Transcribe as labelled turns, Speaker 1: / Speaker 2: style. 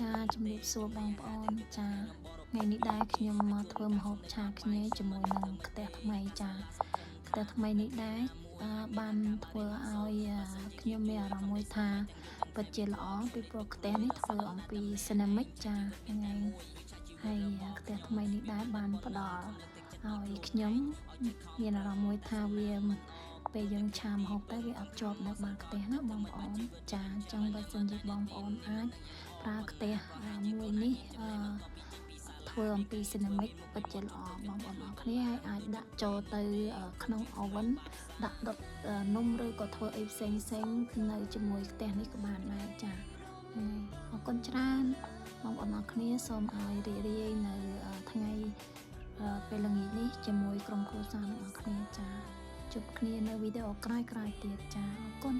Speaker 1: ចាជំរាបសួរបងប្អូនចាថ្ងៃនេះដែរខ្ញុំមកធ្វើម្ហូបឆាគ្នាជាមួយនឹងខ្ទះថ្មីចាខ្ទះថ្មីនេះដែរបានធ្វើឲ្យខ្ញុំមានអារម្មណ៍មួយថាពិតជាល្អពីព្រោះខ្ទះនេះធ្វើអំពី ceramic ចាថ្ងៃហើយខ្ទះថ្មីនេះដែរបានផ្ដល់ឲ្យខ្ញុំមានអារម្មណ៍មួយថាវាពេលយើងឆាម្ហូបទៅវាអត់ជាប់នៅបាតខ្ទះណាបងប្អូនចាអញ្ចឹងបើសិនជាបងប្អូនអាចប្រើខ្ទះមួយនេះធ្វើអំពី ceramic ពិតជាល្អបងប្អូនអរគ្នាហើយអាចដាក់ចូលទៅក្នុង oven ដាក់ដុតនំឬក៏ធ្វើអីផ្សេងនៅជាមួយខ្ទះនេះក៏បានដែរចាអរគុណច្រើនបងប្អូនអរគ្នាសូមឲ្យរីករាយនៅថ្ងៃពេលល្ងាចនេះជាមួយក្រុមគ្រួសាររបស់គ្នាចាជួបគ្នានៅវីដេអូក្រោយៗទៀតចាអរគុណ